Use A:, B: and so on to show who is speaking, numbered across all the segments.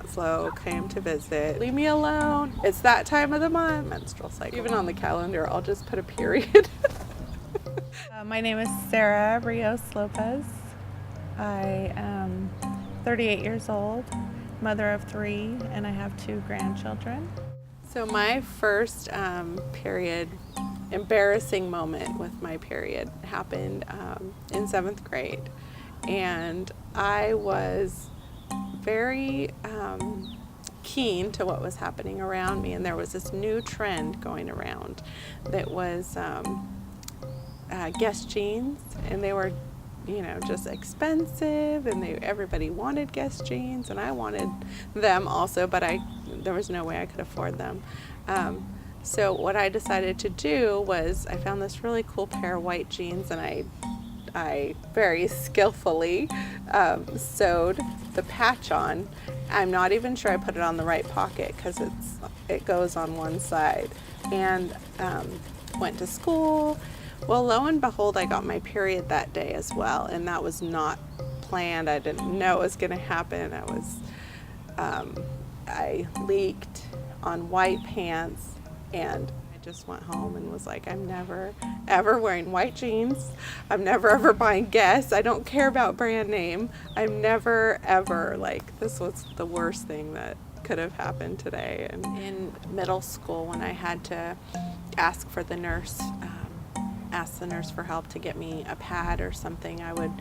A: Flo came to visit. Leave me alone. It's that time of the month. Menstrual cycle. Even on the calendar, I'll just put a period.
B: My name is Sarah Rios Lopez. I am 38 years old, mother of 3, and I have 2 grandchildren.
A: So my first period, embarrassing moment with my period happened in 7th grade. And I was very keen to what was happening around me. And there was this new trend going around that was Guess jeans, and they were, just expensive, and everybody wanted Guess jeans, and I wanted them also, but there was no way I could afford them. So what I decided to do was I found this really cool pair of white jeans, and I very skillfully sewed the patch on. I'm not even sure I put it on the right pocket because it goes on one side, and went to school. Well, lo and behold, I got my period that day as well, and that was not planned. I didn't know it was going to happen. I leaked on white pants, and I just went home and was like, I'm never ever wearing white jeans. I'm never ever buying Guess. I don't care about brand name. I'm never ever, this was the worst thing that could have happened today. And in middle school, when I had to ask the nurse for help to get me a pad or something, I would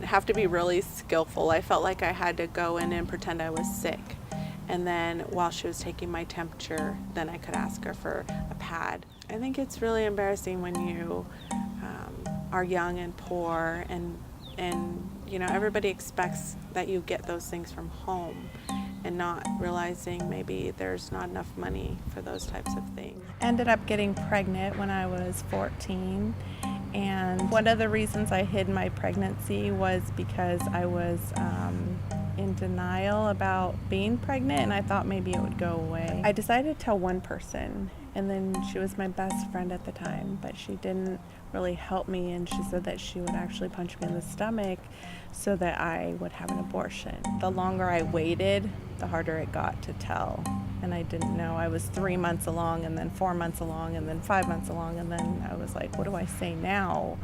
A: have to be really skillful. I felt like I had to go in and pretend I was sick, and then while she was taking my temperature, then I could ask her for a pad. I think it's really embarrassing when you are young and poor, and everybody expects that you get those things from home, and not realizing maybe there's not enough money for those types of things.
B: Ended up getting pregnant when I was 14, and one of the reasons I hid my pregnancy was because I was in denial about being pregnant, and I thought maybe it would go away. I decided to tell one person, and then she was my best friend at the time, but she didn't really help me, and she said that she would actually punch me in the stomach so that I would have an abortion. The longer I waited, the harder it got to tell, and I didn't know. I was 3 months along, and then 4 months along, and then 5 months along, and then I was like, what do I say now?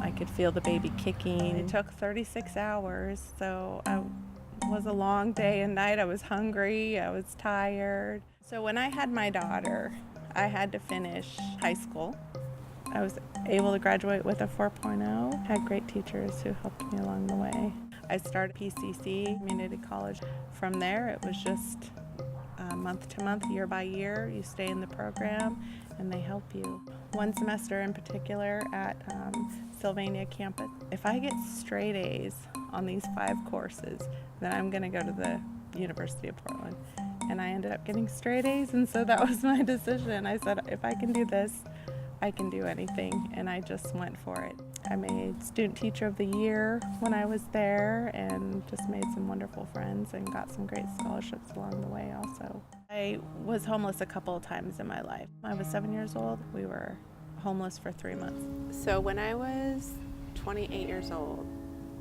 B: I could feel the baby kicking. It took 36 hours, so it was a long day and night. I was hungry, I was tired. So when I had my daughter, I had to finish high school. I was able to graduate with a 4.0. Had great teachers who helped me along the way. I started PCC, community college. From there, it was just month to month, year by year. You stay in the program, and they help you. One semester in particular at Sylvania campus, if I get straight A's on these 5 courses, then I'm going to go to the University of Portland. And I ended up getting straight A's, and so that was my decision. I said, if I can do this, I can do anything, and I just went for it. I made Student Teacher of the Year when I was there, and just made some wonderful friends and got some great scholarships along the way also. I was homeless a couple of times in my life. I was 7 years old. We were homeless for 3 months.
A: So when I was 28 years old,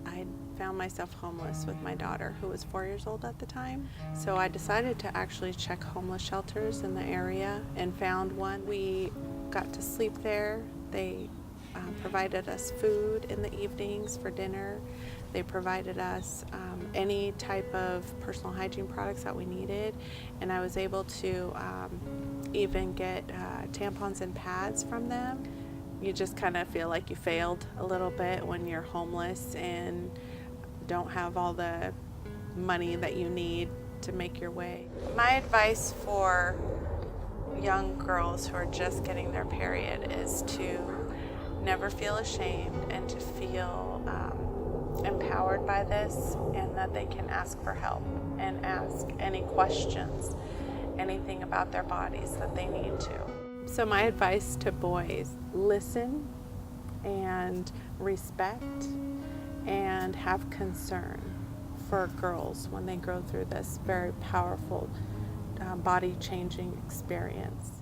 A: I found myself homeless with my daughter, who was 4 years old at the time. So I decided to actually check homeless shelters in the area and found one. We got to sleep there. They provided us food in the evenings for dinner. They provided us any type of personal hygiene products that we needed, and I was able to even get tampons and pads from them. You just kind of feel like you failed a little bit when you're homeless and don't have all the money that you need to make your way. My advice for young girls who are just getting their period is to never feel ashamed, and to feel empowered by this, and that they can ask for help and ask any questions, anything about their bodies that they need to. So my advice to boys: listen and respect and have concern for girls when they go through this very powerful body changing experience.